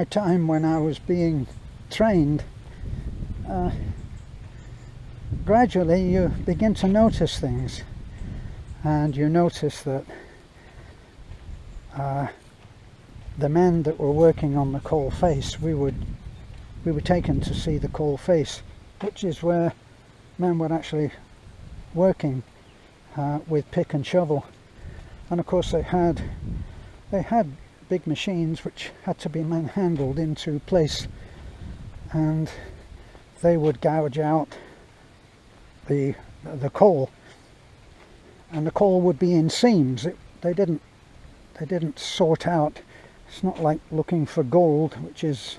my time when I was being trained, gradually you begin to notice things, and you notice that the men that were working on the coal face, we were taken to see the coal face, which is where men were actually working with pick and shovel. And of course they had big machines which had to be manhandled into place, and they would gouge out the coal, and the coal would be in seams. They didn't sort out. It's not like looking for gold, which is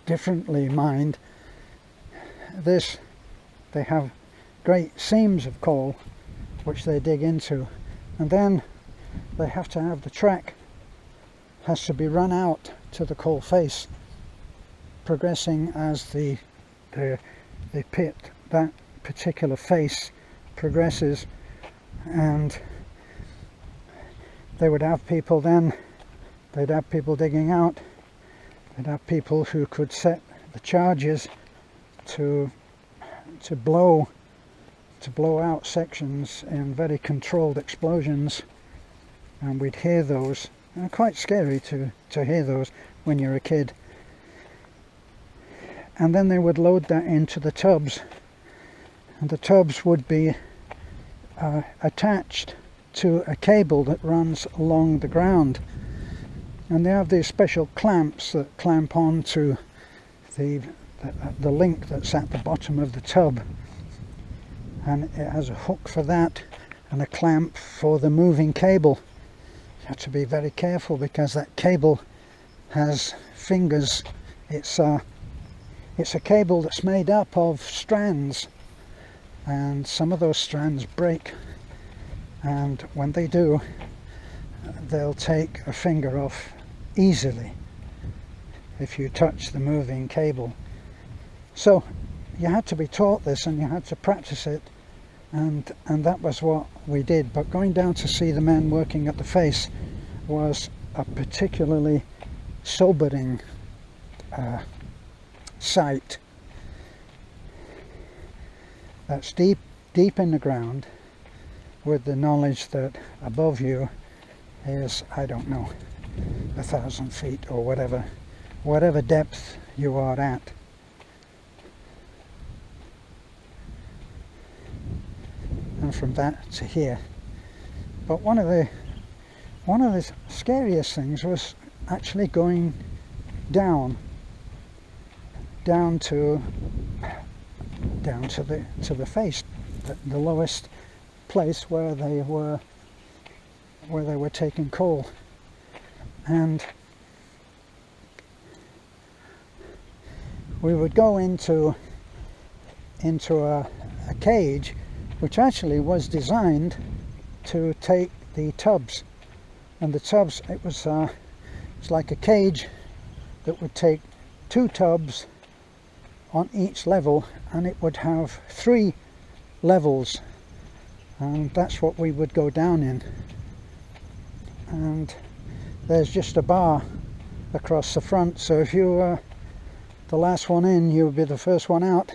differently mined. They have great seams of coal which they dig into, and then they have to have the track has to be run out to the coal face, progressing as the pit, that particular face, progresses. And they would have people then, they'd have people digging out, they'd have people who could set the charges to blow out sections in very controlled explosions, and we'd hear those. And quite scary to hear those when you're a kid. And then they would load that into the tubs, and the tubs would be attached to a cable that runs along the ground, and they have these special clamps that clamp onto the link that's at the bottom of the tub, and it has a hook for that and a clamp for the moving cable. You have to be very careful because that cable has fingers. It's a cable that's made up of strands, and some of those strands break, and when they do, they'll take a finger off easily if you touch the moving cable. So you had to be taught this, and you had to practice it, and that was what we did. But going down to see the men working at the face was a particularly sobering sight. That's deep in the ground, with the knowledge that above you is, I don't know, 1,000 feet or whatever depth you are at. And from that to here. But one of the scariest things was actually going down to the face, the lowest place where they were taking coal. And we would go into a cage which actually was designed to take the tubs, and the tubs, it was like a cage that would take 2 tubs on each level, and it would have 3 levels, and that's what we would go down in. And there's just a bar across the front, so if you were the last one in, you would be the first one out,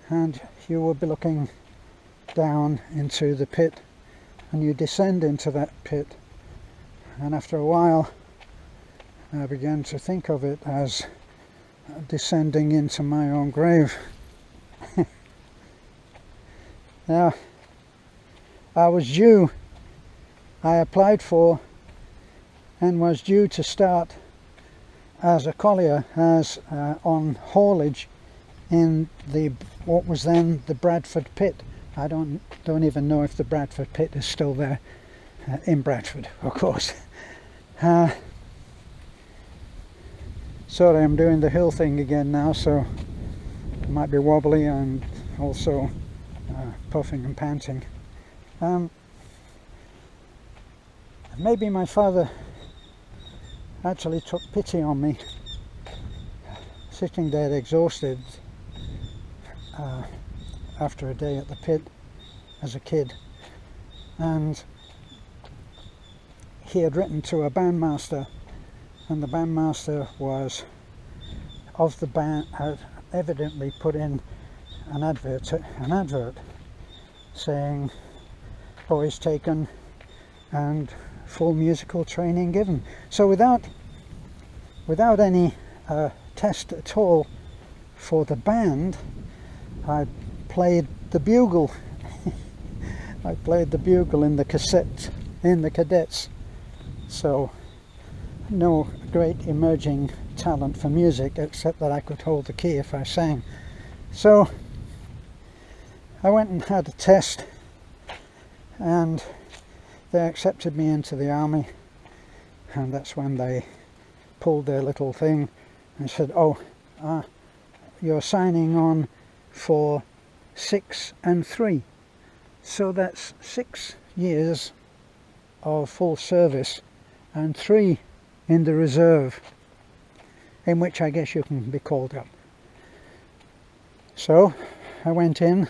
and you would be looking down into the pit, and you descend into that pit. And after a while I began to think of it as descending into my own grave. Now, I applied for and was due to start as a collier, on haulage in what was then the Bradford pit. I don't even know if the Bradford pit is still there, in Bradford, of course. Sorry, I'm doing the hill thing again now, so it might be wobbly and also puffing and panting. Maybe my father actually took pity on me, sitting there exhausted after a day at the pit as a kid, and he had written to a bandmaster, and the bandmaster was of the band, had evidently put in an advert saying boys taken and full musical training given. So without any test at all for the band, I played the bugle. I played the bugle in the cadets. So no great emerging talent for music, except that I could hold the key if I sang. So I went and had a test, and they accepted me into the army, and that's when they pulled their little thing and said, oh, you're signing on for 6 and 3. So that's 6 years of full service and 3 in the reserve, in which I guess you can be called up. So I went in,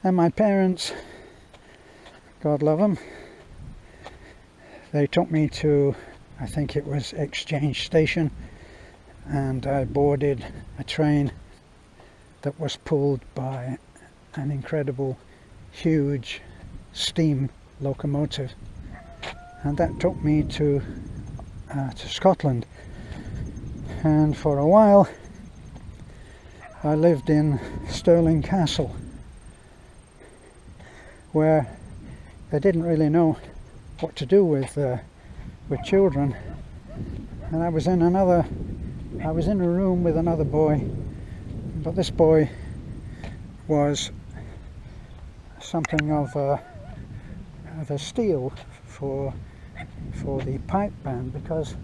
and my parents, God love them, they took me to, I think it was Exchange Station, and I boarded a train that was pulled by an incredible, huge steam locomotive, and that took me to Scotland. And for a while I lived in Stirling Castle, where they didn't really know what to do with children. And I was in a room with another boy, but this boy was something of a steal for the pipe band, because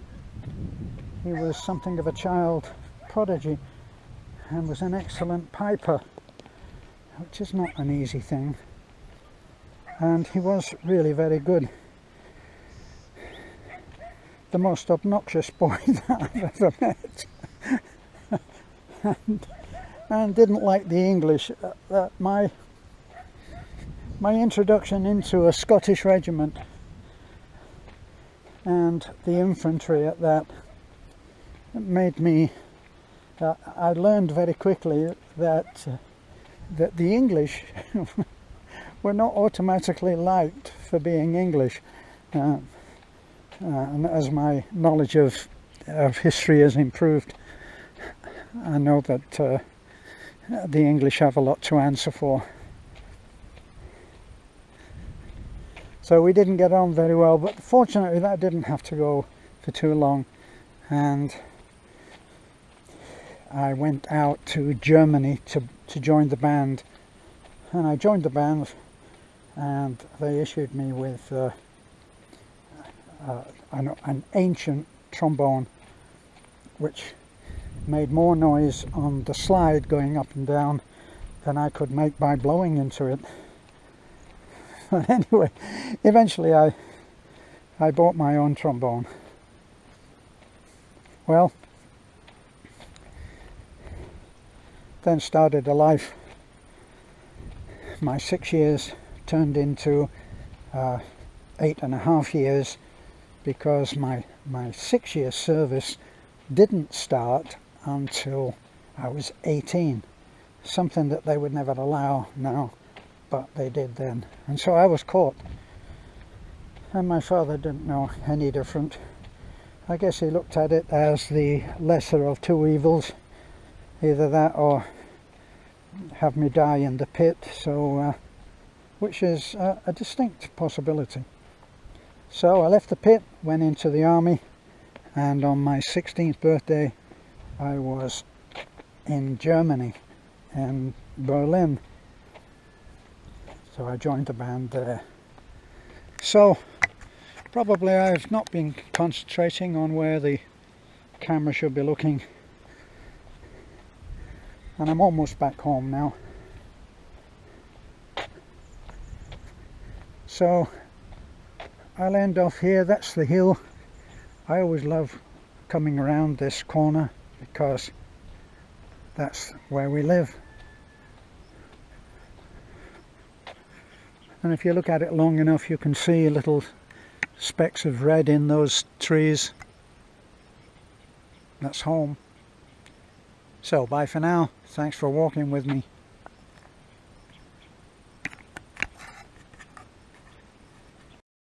he was something of a child prodigy and was an excellent piper, which is not an easy thing, and he was really very good. The most obnoxious boy that I've ever met. and didn't like the English. My introduction into a Scottish regiment and the infantry at that made me, I learned very quickly that the English were not automatically liked for being English. And as my knowledge of history has improved, I know that the English have a lot to answer for. So we didn't get on very well, but fortunately that didn't have to go for too long, and I went out to Germany to join the band. And I joined the band, and they issued me with an ancient trombone, which made more noise on the slide going up and down than I could make by blowing into it. But anyway, eventually I bought my own trombone. Well, then started a life. My 6 years turned into 8.5 years, because my 6-year service didn't start until I was 18, something that they would never allow now, but they did then. And so I was caught, and my father didn't know any different. I guess he looked at it as the lesser of two evils, either that or have me die in the pit, so which is a distinct possibility. So I left the pit, went into the army, and on my 16th birthday I was in Germany, in Berlin. So I joined the band there. So probably I've not been concentrating on where the camera should be looking, and I'm almost back home now. So I'll end off here. That's the hill. I always love coming around this corner because that's where we live. And if you look at it long enough, you can see little specks of red in those trees. That's home. So bye for now. Thanks for walking with me.